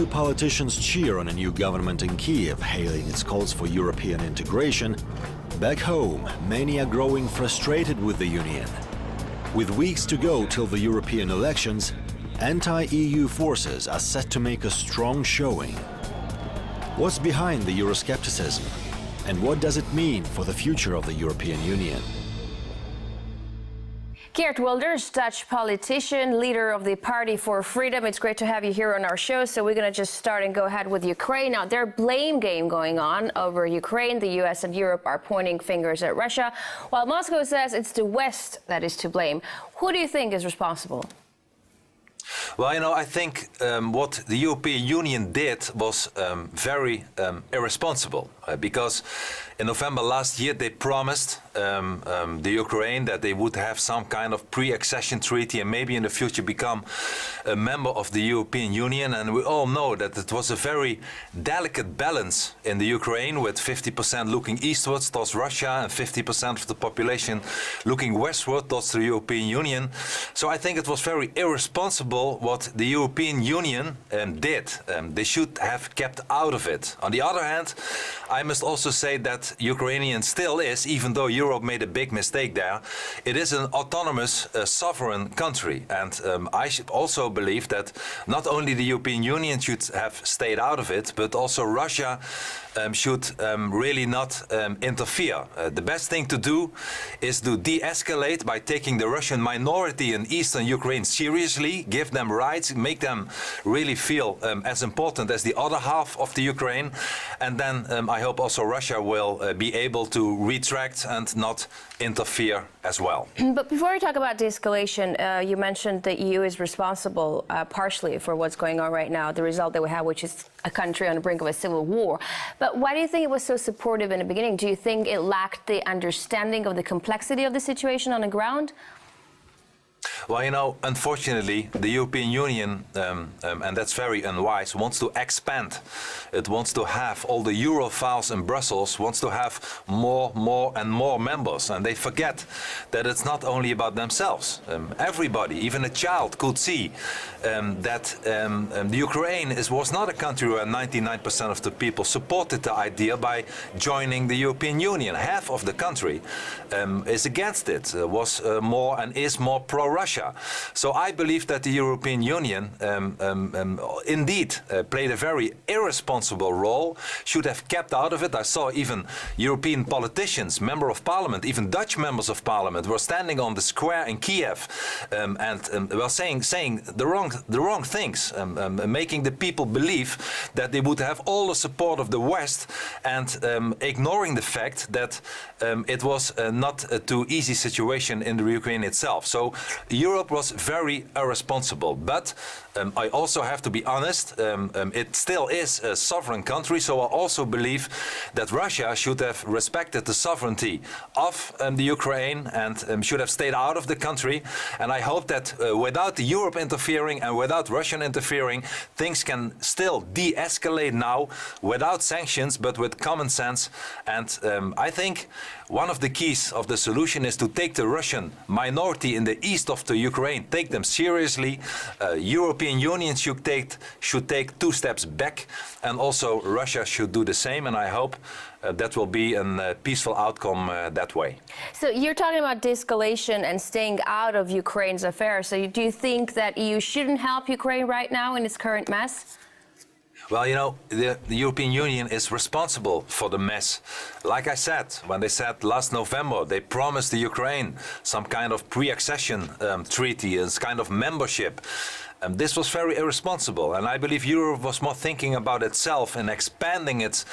EU politicians cheer on a new government in Kiev, hailing its calls for European integration, back home, many are growing frustrated with the Union. With weeks to go till the European elections, anti-EU forces are set to make a strong showing. What's behind the Euroscepticism? And what does it mean for the future of the European Union? Geert Wilders, Dutch politician, leader of the Party for Freedom. It's great to have you here on our show. So we're going to just start and go ahead with Ukraine. Now, there's blame game going on over Ukraine. The US and Europe are pointing fingers at Russia, while Moscow says it's the West that is to blame. Who do you think is responsible? Well, I think what the European Union did was very irresponsible because in November last year they promised the Ukraine that they would have some kind of pre-accession treaty and maybe in the future become a member of the European Union. And we all know that it was a very delicate balance in the Ukraine, with 50% looking eastwards towards Russia and 50% of the population looking westward towards the European Union. So I think it was very irresponsible what the European Union did. They should have kept out of it. On the other hand, I must also say that Ukrainian still is, even though Europe made a big mistake there, it is an autonomous, sovereign country. And I should also believe that not only the European Union should have stayed out of it, but also Russia should really not interfere. The best thing to do is to de-escalate by taking the Russian minority in eastern Ukraine seriously, give them rights, make them really feel as important as the other half of the Ukraine. And then I hope also Russia will be able to retract and not interfere as well. But before we talk about de-escalation, you mentioned the EU is responsible partially for what's going on right now, the result that we have, which is a country on the brink of a civil war. But why do you think it was so supportive in the beginning? Do you think it lacked the understanding of the complexity of the situation on the ground? Well, unfortunately, the European Union, and that's very unwise, wants to expand. It wants to have all the Europhiles in Brussels, wants to have more and more members. And they forget that it's not only about themselves. Everybody, even a child, could see that the Ukraine was not a country where 99% of the people supported the idea by joining the European Union. Half of the country is against it, was more and is more pro-Russia. So I believe that the European Union indeed played a very irresponsible role, should have kept out of it. I saw even European politicians, members of parliament, even Dutch members of parliament were standing on the square in Kiev and were saying the wrong things, making the people believe that they would have all the support of the West and ignoring the fact that it was not a too easy situation in the Ukraine itself. So Europe was very irresponsible, but I also have to be honest, it still is a sovereign country, so I also believe that Russia should have respected the sovereignty of the Ukraine and should have stayed out of the country. And I hope that without Europe interfering and without Russia interfering, things can still de-escalate now without sanctions, but with common sense. And I think one of the keys of the solution is to take the Russian minority in the east of the Ukraine, take them seriously. European Union should take 2 steps back, and also Russia should do the same. And I hope that will be a peaceful outcome that way. So you're talking about de-escalation and staying out of Ukraine's affairs. So do you think that EU shouldn't help Ukraine right now in its current mess? Well, the European Union is responsible for the mess. Like I said, when they said last November, they promised the Ukraine some kind of pre-accession treaty, a kind of membership. This was very irresponsible, and I believe Europe was more thinking about itself and expanding its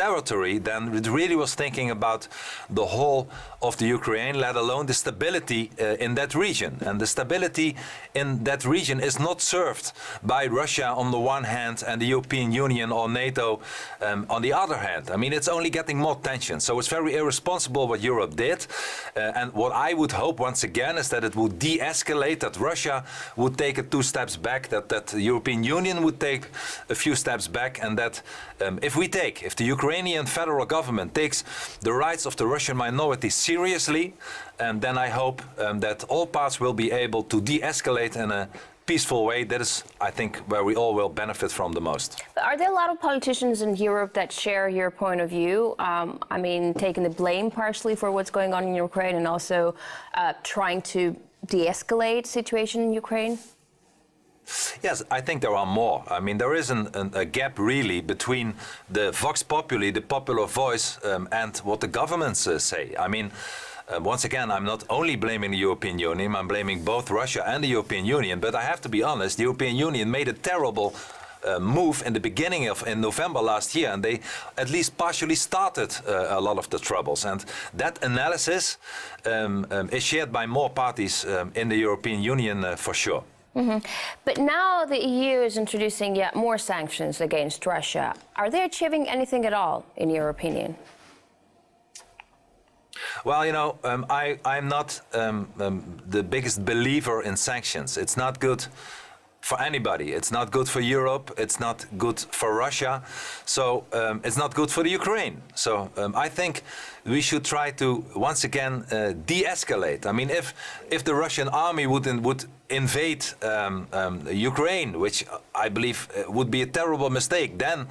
territory than it really was thinking about the whole of the Ukraine, let alone the stability in that region. And the stability in that region is not served by Russia on the one hand and the European Union or NATO on the other hand. I mean, it's only getting more tension. So it's very irresponsible what Europe did. And what I would hope once again is that it would de-escalate, that Russia would take it 2 steps back, that the European Union would take a few steps back, and that if the Ukrainian federal government takes the rights of the Russian minority seriously, then I hope that all parts will be able to de-escalate in a peaceful way, that is, I think, where we all will benefit from the most. But are there a lot of politicians in Europe that share your point of view? I mean, taking the blame partially for what's going on in Ukraine and also trying to de-escalate situation in Ukraine? Yes, I think there are more. I mean, there is a gap really between the vox populi, the popular voice, and what the governments say. I mean, once again, I'm not only blaming the European Union, I'm blaming both Russia and the European Union. But I have to be honest, the European Union made a terrible move in the beginning in November last year, and they at least partially started a lot of the troubles. And that analysis is shared by more parties in the European Union for sure. Mm-hmm. But now the EU is introducing yet more sanctions against Russia. Are they achieving anything at all, in your opinion? Well, you know, I'm not the biggest believer in sanctions. It's not good for anybody. It's not good for Europe. It's not good for Russia. So it's not good for the Ukraine. So I think we should try to once again de-escalate. I mean, if the Russian army would invade Ukraine, which I believe would be a terrible mistake, then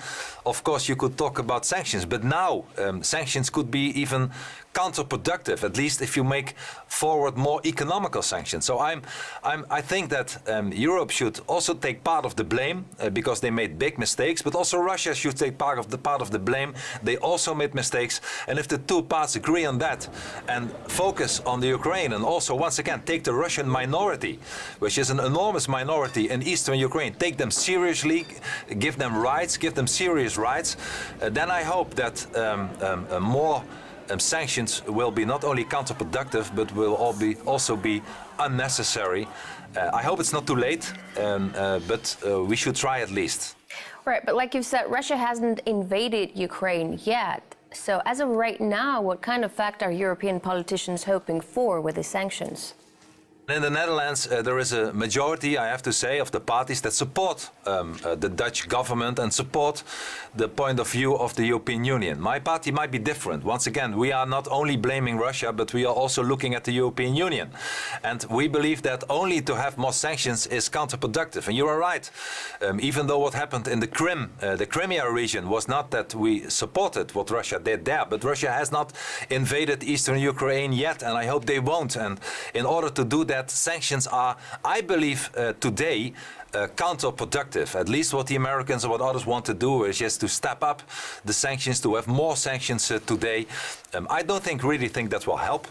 of course you could talk about sanctions. But now sanctions could be even counterproductive, at least if you make forward more economical sanctions. So I think that Europe should also take part of the blame because they made big mistakes, but also Russia should take part of the blame. They also made mistakes, and if the two parts agree on that and focus on the Ukraine, and also once again take the Russian minority, which is an enormous minority in eastern Ukraine, take them seriously, give them rights, give them serious rights, then I hope that more sanctions will be not only counterproductive, but will also be unnecessary. I hope it's not too late, but we should try at least. Right, but like you've said, Russia hasn't invaded Ukraine yet. So as of right now, what kind of effect are European politicians hoping for with the sanctions? In the Netherlands, there is a majority, I have to say, of the parties that support the Dutch government and support the point of view of the European Union. My party might be different. Once again, we are not only blaming Russia, but we are also looking at the European Union. And we believe that only to have more sanctions is counterproductive. And you are right. Even though what happened in the Crimea region was not that we supported what Russia did there, but Russia has not invaded eastern Ukraine yet, and I hope they won't. And in order to do that, sanctions are, I believe, today counterproductive. At least what the Americans or what others want to do is just to step up the sanctions, to have more sanctions today. I don't really think that will help.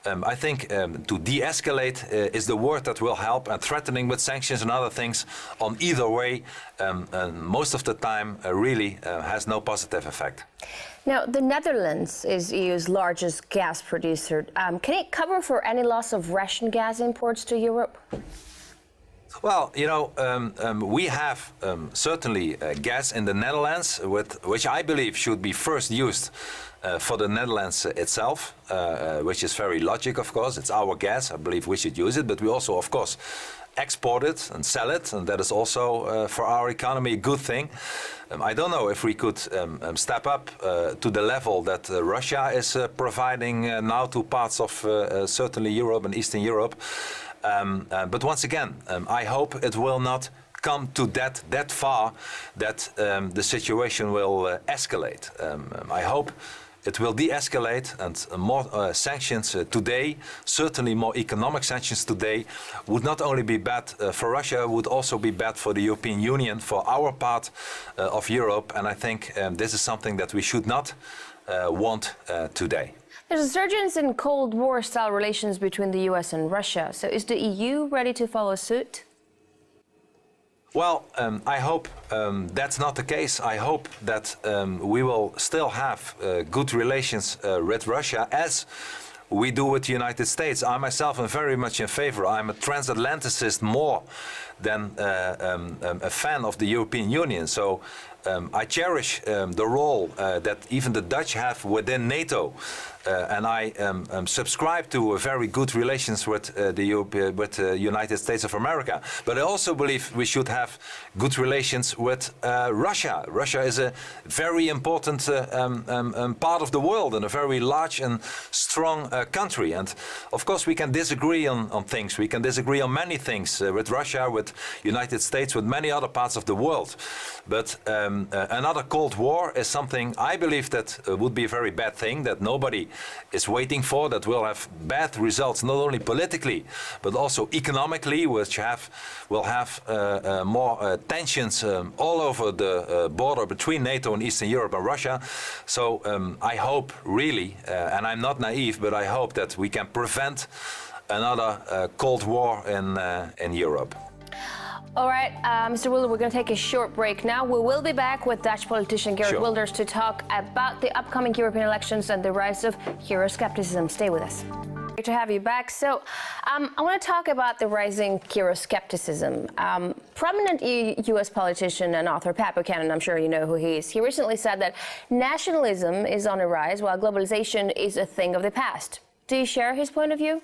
I think to de-escalate is the word that will help, and threatening with sanctions and other things on either way most of the time really has no positive effect. Now, the Netherlands is EU's largest gas producer. Can it cover for any loss of Russian gas imports to Europe? Well, you know, we have certainly gas in the Netherlands, which I believe should be first used for the Netherlands itself, which is very logical, of course. It's our gas. I believe we should use it, but we also, of course, export it and sell it, and that is also for our economy a good thing. I don't know if we could step up to the level that Russia is providing now to parts of certainly Europe and Eastern Europe. But once again, I hope it will not come to that far that the situation will escalate. I hope it will de-escalate, and more sanctions today, certainly more economic sanctions today, would not only be bad for Russia, would also be bad for the European Union, for our part of Europe. And I think this is something that we should not want today. There's a resurgence in Cold War-style relations between the US and Russia. So is the EU ready to follow suit? Well, I hope that's not the case. I hope that we will still have good relations with Russia as we do with the United States. I myself am very much in favor. I'm a transatlanticist more than a fan of the European Union. So I cherish the role that even the Dutch have within NATO. And I subscribe to very good relations with the United States of America. But I also believe we should have good relations with Russia. Russia is a very important part of the world and a very large and strong country. And of course we can disagree on things. We can disagree on many things with Russia, with with United States, with many other parts of the world. But another Cold War is something I believe that would be a very bad thing, that nobody is waiting for, that will have bad results, not only politically, but also economically, which will have more tensions all over the border between NATO and Eastern Europe and Russia. So I hope really, and I'm not naive, but I hope that we can prevent another Cold War in Europe. All right, Mr. Wilders, we're going to take a short break now. We will be back with Dutch politician Geert Wilders to talk about the upcoming European elections and the rise of Euroscepticism. Stay with us. Great to have you back. So I want to talk about the rising Euroscepticism. Prominent U.S. politician and author Pat Buchanan, I'm sure you know who he is, he recently said that nationalism is on the rise while globalization is a thing of the past. Do you share his point of view?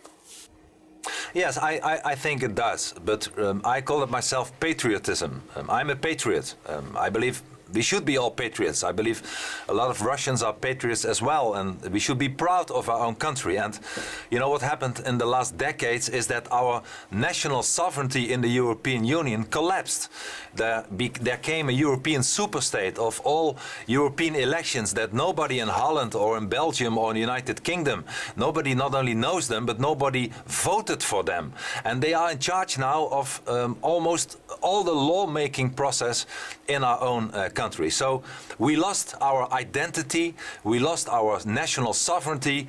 Yes, I think it does, but I call it myself patriotism. I'm a patriot. I believe we should be all patriots. I believe a lot of Russians are patriots as well, and we should be proud of our own country. And you know what happened in the last decades is that our national sovereignty in the European Union collapsed. There came a European superstate of all European elections that nobody in Holland or in Belgium or in the United Kingdom, nobody not only knows them, but nobody voted for them. And they are in charge now of almost all the lawmaking process in our own country. So we lost our identity, we lost our national sovereignty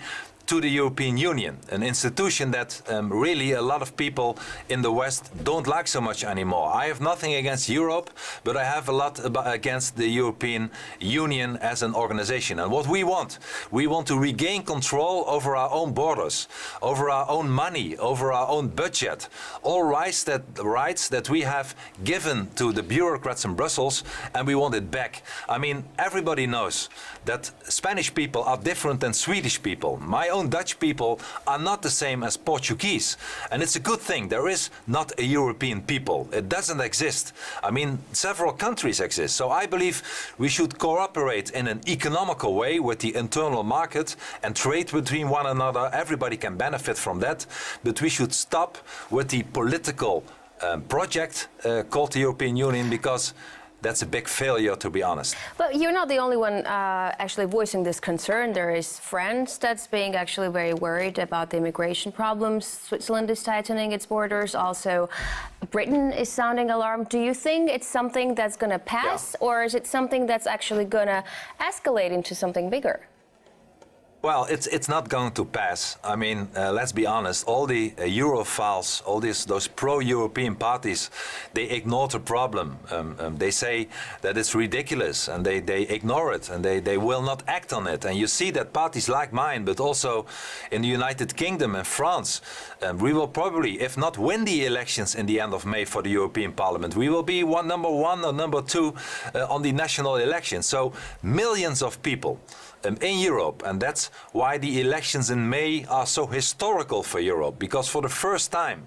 to the European Union, an institution that really a lot of people in the West don't like so much anymore. I have nothing against Europe, but I have a lot against the European Union as an organization. And what we want to regain control over our own borders, over our own money, over our own budget, all rights that we have given to the bureaucrats in Brussels, and we want it back. I mean, everybody knows that Spanish people are different than Swedish people. My own Dutch people are not the same as Portuguese. And it's a good thing. There is not a European people. It doesn't exist. I mean, several countries exist. So I believe we should cooperate in an economical way with the internal market and trade between one another. Everybody can benefit from that. But we should stop with the political project called the European Union, because that's a big failure, to be honest. But you're not the only one actually voicing this concern. There is France that's being actually very worried about the immigration problems. Switzerland is tightening its borders. Also, Britain is sounding alarm. Do you think it's something that's going to pass, or is it something that's actually going to escalate into something bigger? Well, it's not going to pass. I mean, let's be honest. All the Europhiles, all those pro-European parties, they ignore the problem. They say that it's ridiculous, and they ignore it, and they will not act on it. And you see that parties like mine, but also in the United Kingdom and France, we will probably, if not win the elections in the end of May for the European Parliament, we will be number one or number two on the national elections. So millions of people in Europe, and that's why the elections in May are so historical for Europe, because for the first time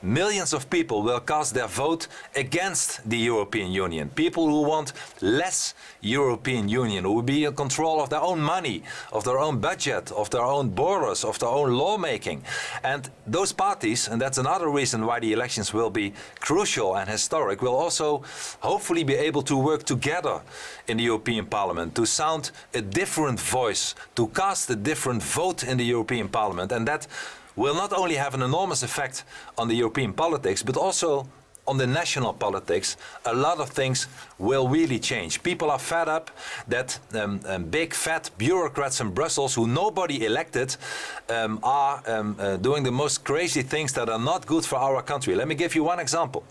millions of people will cast their vote against the European Union. People who want less European Union, who will be in control of their own money, of their own budget, of their own borders, of their own lawmaking. And those parties, and that's another reason why the elections will be crucial and historic, will also hopefully be able to work together in the European Parliament to sound a different voice, to cast a different vote in the European Parliament. And that will not only have an enormous effect on the European politics, but also on the national politics. A lot of things will really change. People are fed up that big fat bureaucrats in Brussels who nobody elected are doing the most crazy things that are not good for our country. Let me give you one example.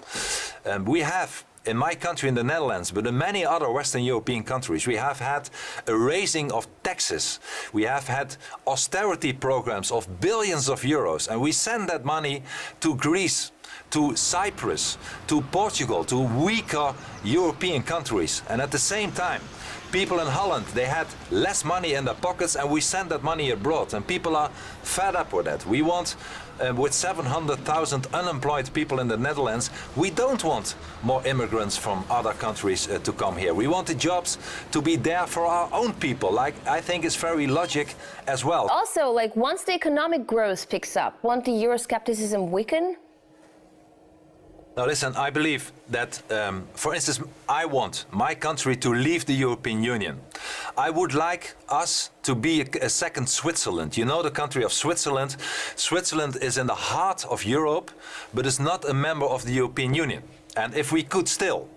We have in my country, in the Netherlands, but in many other Western European countries, we have had a raising of taxes. We have had austerity programs of billions of euros, and we send that money to Greece, to Cyprus, to Portugal, to weaker European countries. And at the same time, people in Holland, they had less money in their pockets, and we send that money abroad. And people are fed up with that. We want, with 700,000 unemployed people in the Netherlands, we don't want more immigrants from other countries to come here. We want the jobs to be there for our own people. Like, I think it's very logic as well. Also, like, once the economic growth picks up, won't the Euroscepticism weaken? Now listen, I believe that, for instance, I want my country to leave the European Union. I would like us to be a second Switzerland. You know the country of Switzerland? Switzerland is in the heart of Europe, but is not a member of the European Union. And if we could still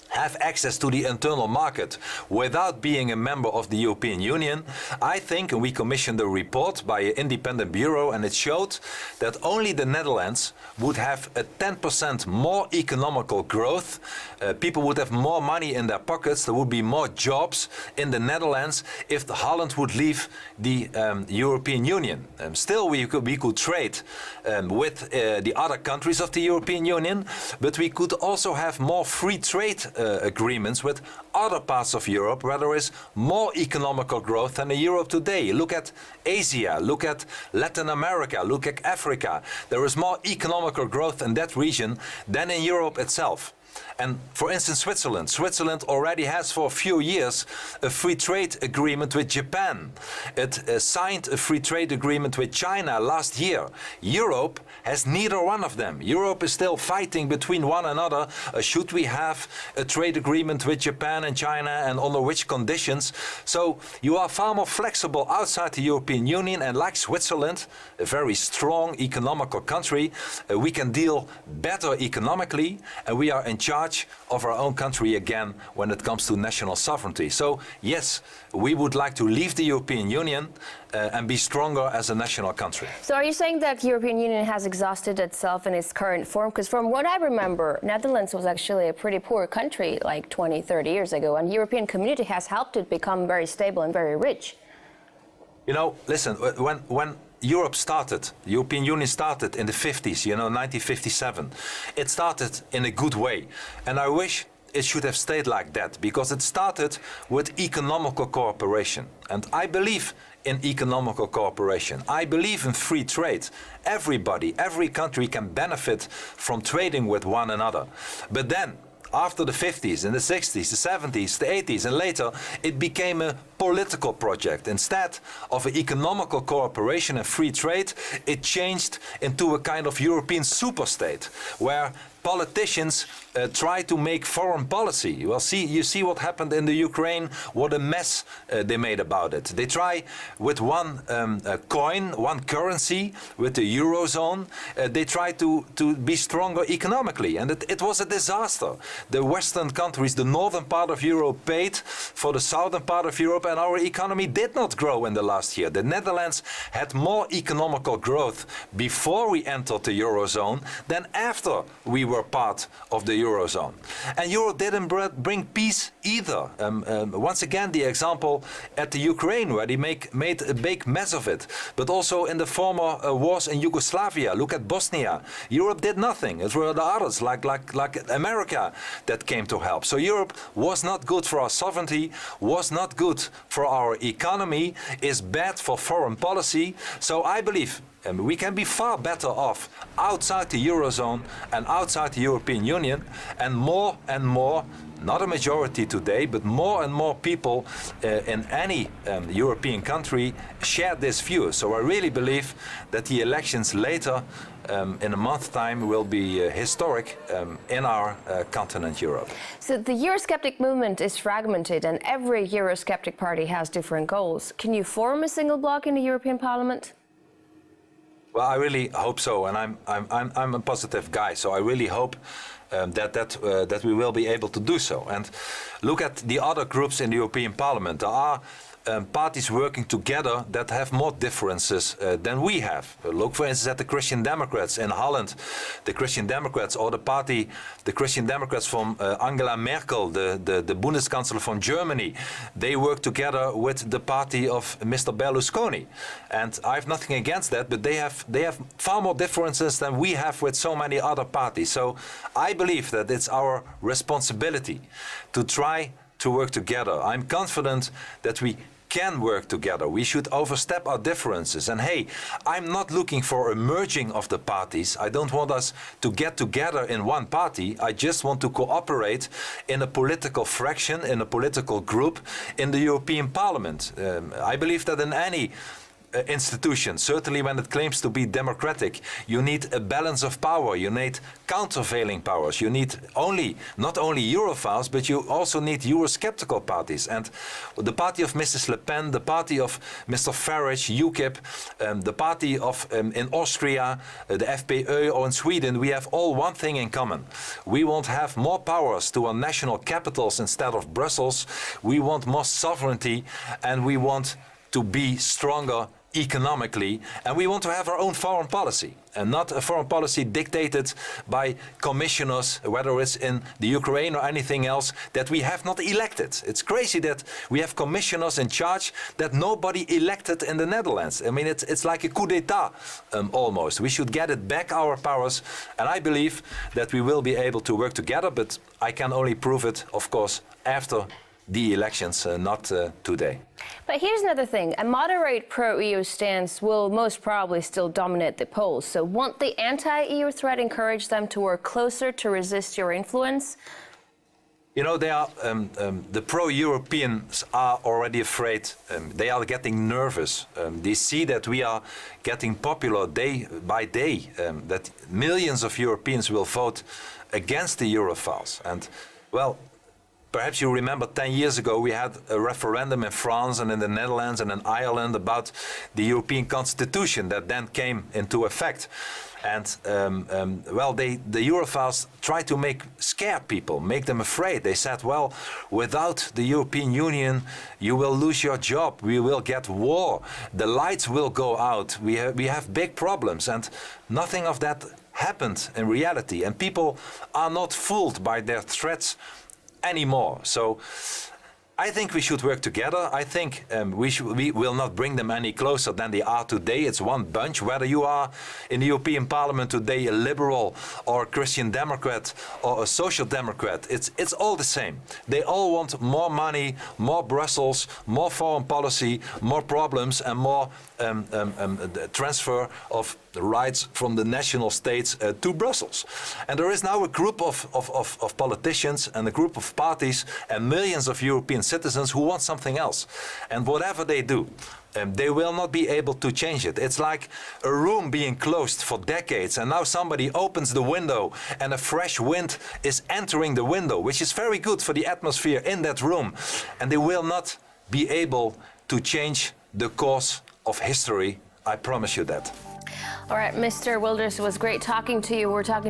have access to the internal market without being a member of the European Union, I think, and we commissioned a report by an independent bureau, and it showed that only the Netherlands would have a 10% more economical growth. People would have more money in their pockets. There would be more jobs in the Netherlands if the Holland would leave the European Union. Still, we could trade with the other countries of the European Union, but we could also have more free trade agreements with other parts of Europe where there is more economical growth than in Europe today. Look at Asia, look at Latin America, look at Africa. There is more economical growth in that region than in Europe itself. And for instance, Switzerland already has for a few years a free trade agreement with Japan. It signed a free trade agreement with China last year. Europe has neither one of them. Europe is still fighting between one another. Should we have a trade agreement with Japan and China, and under which conditions? So you are far more flexible outside the European Union, and like Switzerland, a very strong economical country, we can deal better economically, and we are in charge of our own country again when it comes to national sovereignty. So yes, we would like to leave the European Union and be stronger as a national country. So are you saying that the European Union has exhausted itself in its current form? Because from what I remember, Netherlands was actually a pretty poor country like 20, 30 years ago, and the European community has helped it become very stable and very rich. You know, listen, when Europe started, the European Union started in the 50s, 1957. It started in a good way. And I wish it should have stayed like that, because it started with economical cooperation. And I believe in economical cooperation. I believe in free trade. Everybody, every country can benefit from trading with one another. But then, after the 50s and the 60s, the 70s, the 80s, and later, it became a political project. Instead of an economical cooperation and free trade, it changed into a kind of European superstate, where politicians try to make foreign policy. Well, you see what happened in the Ukraine, what a mess they made about it. They try with one coin, one currency, with the Eurozone, they try to be stronger economically, and it was a disaster. The Western countries, the northern part of Europe paid for the southern part of Europe, and our economy did not grow in the last year. The Netherlands had more economical growth before we entered the Eurozone than after we were part of the Eurozone. And Europe didn't bring peace either. Once again, the example at the Ukraine, where they made a big mess of it. But also in the former wars in Yugoslavia. Look at Bosnia. Europe did nothing. It were the others, like America, that came to help. So Europe was not good for our sovereignty, was not good for our economy, is bad for foreign policy. So I believe we can be far better off outside the Eurozone and outside the European Union, and more, not a majority today, but more and more people in any European country share this view. So I really believe that the elections later, in a month's time, will be historic in our continent, Europe. So the Eurosceptic movement is fragmented, and every Eurosceptic party has different goals. Can you form a single bloc in the European Parliament? Well, I really hope so, and I'm a positive guy, so I really hope that we will be able to do so. And look at the other groups in the European Parliament. There are parties working together that have more differences than we have. Look, for instance, at the Christian Democrats in Holland, the Christian Democrats, or the Christian Democrats from Angela Merkel, the Bundeskanzler from Germany. They work together with the party of Mr. Berlusconi, and I have nothing against that. But they have far more differences than we have with so many other parties. So I believe that it's our responsibility to try to work together. I'm confident that we can work together. We should overstep our differences. And hey, I'm not looking for a merging of the parties. I don't want us to get together in one party. I just want to cooperate in a political fraction, in a political group in the European Parliament. I believe that in any institution, certainly when it claims to be democratic, you need a balance of power. You need countervailing powers. You need not only Europhiles, but you also need Eurosceptical parties. And the party of Mrs. Le Pen, the party of Mr. Farage, UKIP, the party of in Austria, the FPÖ, or in Sweden, we have all one thing in common. We want to have more powers to our national capitals instead of Brussels. We want more sovereignty, and we want to be stronger economically, and we want to have our own foreign policy, and not a foreign policy dictated by commissioners, whether it's in the Ukraine or anything else, that we have not elected. It's crazy that we have commissioners in charge that nobody elected in the Netherlands. I mean, it's like a coup d'etat almost. We should get it back, our powers, and I believe that we will be able to work together, but I can only prove it, of course, after the elections, not today. But here's another thing. A moderate pro-EU stance will most probably still dominate the polls. So won't the anti-EU threat encourage them to work closer to resist your influence? You know, they are, the pro-Europeans are already afraid. They are getting nervous. They see that we are getting popular day by day, that millions of Europeans will vote against the Europhiles. And, well, perhaps you remember 10 years ago we had a referendum in France and in the Netherlands and in Ireland about the European Constitution that then came into effect. And well, the Europhiles tried to scare people, make them afraid. They said, well, without the European Union, you will lose your job. We will get war. The lights will go out. We have big problems. And nothing of that happened in reality. And people are not fooled by their threats anymore. So I think we should work together. I think we will not bring them any closer than they are today. It's one bunch. Whether you are in the European Parliament today a liberal or a Christian Democrat or a social democrat, it's all the same. They all want more money, more Brussels, more foreign policy, more problems, and more transfer of the rights from the national states to Brussels. And there is now a group of politicians and a group of parties and millions of European citizens who want something else. And whatever they do, they will not be able to change it. It's like a room being closed for decades, and now somebody opens the window and a fresh wind is entering the window, which is very good for the atmosphere in that room. And they will not be able to change the course of history. I promise you that. All right, Mr. Wilders, it was great talking to you. We're talking